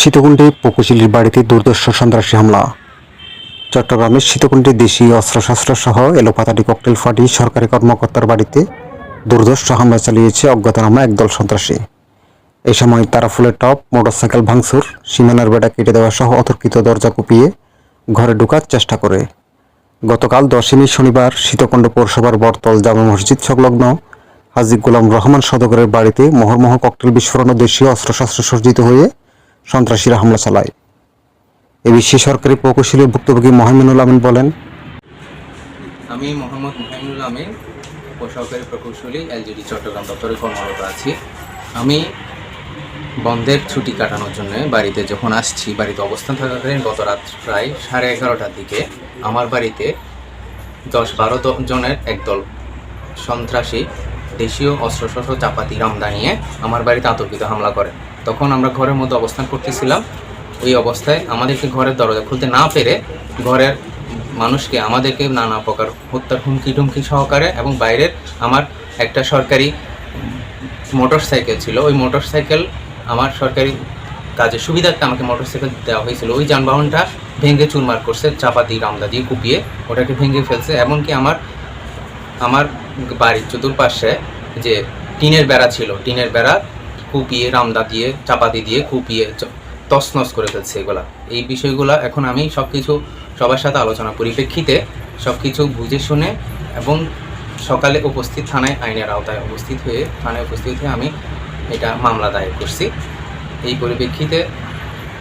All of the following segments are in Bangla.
সীতাকুণ্ডে প্রকৌশলীর বাড়িতে দুর্ধর্ষ সন্ত্রাসী হামলা। চট্টগ্রামের সীতাকুণ্ডে দেশীয় অস্ত্রশস্ত্র সহ এলোপাতাড়ি ককটেল ফাটিয়ে সরকারি কর্মকর্তার বাড়িতে দুর্ধর্ষ হামলা চালিয়েছে অজ্ঞাতনামা একদল সন্ত্রাসী। এই সময় তারা ফুলের টপ, মোটরসাইকেল ভাঙচুর, সীমানার বেড়া কেটে দেওয়া সহ অতর্কিত দরজা কুপিয়ে ঘরে ঢোকার চেষ্টা করে। গতকাল 10 মে শনিবার সীতাকুণ্ড পৌরসভার বটতল জামে মসজিদ সংলগ্ন হাজী গোলাম রহমান সওদাগরের বাড়িতে মহর্মহ ককটেল বিস্ফোরণ ও দেশীয় অস্ত্রশস্ত্র সজ্জিত হয়ে সন্ত্রাসীরা হামলা চালায়। এ বিষয়ে সরকারি প্রকৌশলীর ভুক্তভোগী মোহাম্মদুল আমিন বলেন, আমি মোহাম্মদ মোহাম্মদুল আমিন, উপসহকারী প্রকৌশলী এলজিডি চট্টগ্রাম দপ্তরে কর্মরত আছি। আমি বন্ধের ছুটি কাটানোর জন্য বাড়িতে যখন আসছি, বাড়িতে অবস্থান থাকাকালীন গত রাত প্রায় 11:30টার দিকে আমার বাড়িতে 10-12 জনের একদল সন্ত্রাসী দেশীয় অস্ত্রশস্ত্র চাপাতি রামদা নিয়ে আমার বাড়িতে আতর্কিত হামলা করে। তখন আমরা ঘরের মধ্যে অবস্থান করতেছিলাম। ওই অবস্থায় আমাদেরকে ঘরের দরজা খুলতে না পেরে ঘরের মানুষকে আমাদেরকে নানা প্রকার হত্যার হুমকি সহকারে এবং বাইরের আমার একটা সরকারি মোটরসাইকেল ছিল, ওই মোটরসাইকেল আমার সরকারি কাজের সুবিধার্থে আমাকে মোটরসাইকেল দেওয়া হয়েছিল, ওই যানবাহনটা ভেঙে চুরমার করছে, চাপাতি রামদা দিয়ে কুপিয়ে ওটাকে ভেঙে ফেলছে। এমনকি আমার বাড়ির চতুর্পাশে যে টিনের বেড়া ছিল, টিনের বেড়া কুপিয়ে রামদা দিয়ে চাপাতি দিয়ে কুপিয়ে তছনছ করে ফেলছে। এগুলা এই বিষয়গুলো এখন আমি সবার সাথে আলোচনা পরিপ্রেক্ষিতে সব কিছু বুঝে শুনে এবং সকালে উপস্থিত আইনের আওতায় উপস্থিত হয়ে আমি এটা মামলা দায়ের করছি। এই পরিপ্রেক্ষিতে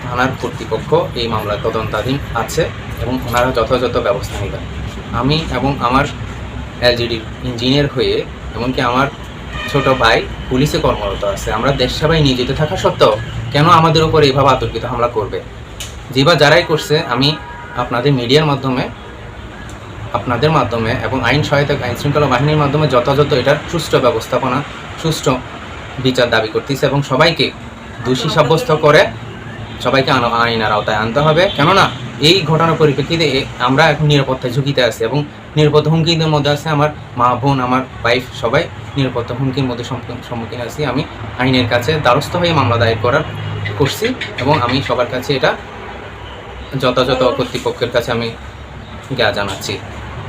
থানার কর্তৃপক্ষ এই মামলার তদন্তাধীন আছে এবং ওনারা যথাযথ ব্যবস্থা নেবেন। আমি এবং আমার এলজিডির ইঞ্জিনিয়ার হয়ে এমনকি আমার ছোট ভাই পুলিশে কর্মরত আছে। আমরা দেশ সেবায় নিয়োজিত থাকা সত্ত্বেও কেন আমাদের উপর এইভাবে আতর্কিত হামলা করবে? যারাই করছে, আমি আপনাদের মিডিয়ার মাধ্যমে, আপনাদের মাধ্যমে এবং আইন শৃঙ্খলা বাহিনীর মাধ্যমে যথাযথ এটার সুষ্ঠু ব্যবস্থাপনা, সুষ্ঠু বিচার দাবি করতেছে এবং সবাইকে দোষী সাব্যস্ত করে সবাইকে আইনের আওতায় আনতে হবে। কেননা এই ঘটনার পরিপ্রেক্ষিতে আমরা এখন নিরাপত্তায় ঝুঁকিতে আছি এবং নিরাপত্তা হুমকির মধ্যে আছে আমার মা, বোন, আমার ওয়াইফ, সবাই নিরাপত্তা হুমকির মধ্যে সম্মুখীন আছি। আমি আইনের কাছে দ্বারস্থ হয়ে মামলা দায়ের করছি এবং আমি সবার কাছে এটা যথাযথ কর্তৃপক্ষের কাছে আমি জানাচ্ছি।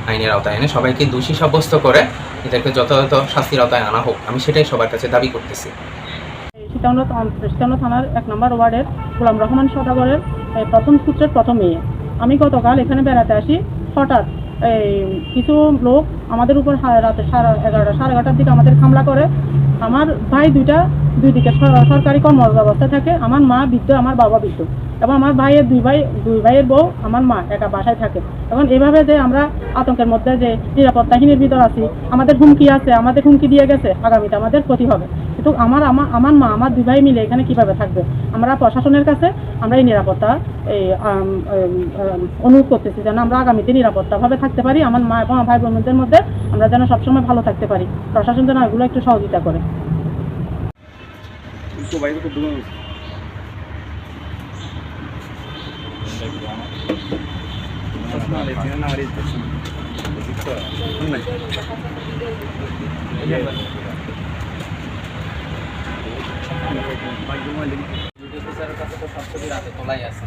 আইনের আওতায় এনে সবাইকে দোষী সাব্যস্ত করে এদেরকে যথাযথ শাস্তির আওতায় আনা হোক, আমি সেটাই সবার কাছে দাবি করতেছি। সীতাকুণ্ড থানার 1 নম্বর ওয়ার্ডের গোলাম রহমান সওদাগরের প্রথম সূত্রের প্রথম মেয়ে। আমি গতকাল এখানে বেড়াতে আসি। হঠাৎ কিছু লোক আমাদের উপর রাতে 11:30 দিকে আমাদের হামলা করে। আমার ভাই দুই দিকে সরকারি কর্মরত অবস্থায় থাকে। আমার মা বৃদ্ধ, আমার বাবা বৃদ্ধ এবং আমার দুই ভাইয়ের বউ, আমার মা একা বাসায় থাকে। এবং এভাবে যে আমরা আতঙ্কের মধ্যে যে নিরাপত্তাহীনের ভিতর আছি, আমাদের হুমকি আছে, আমাদের হুমকি দিয়ে গেছে আগামীতে আমাদের ক্ষতি হবে। কিন্তু আমার মা, আমার দুই ভাই মিলে এখানে কিভাবে থাকবে? আমরা প্রশাসনের কাছে আমরা এই নিরাপত্তা অনুরোধ করতেছি যেন আমরা আগামীতে নিরাপত্তাভাবে থাকতে পারি। আমার মা এবং ভাই বোনদের মধ্যে আমরা যেন সবসময় ভালো থাকতে পারি। প্রশাসন যেন এগুলো একটু সহযোগিতা করে। রাতে তোলাই আছে।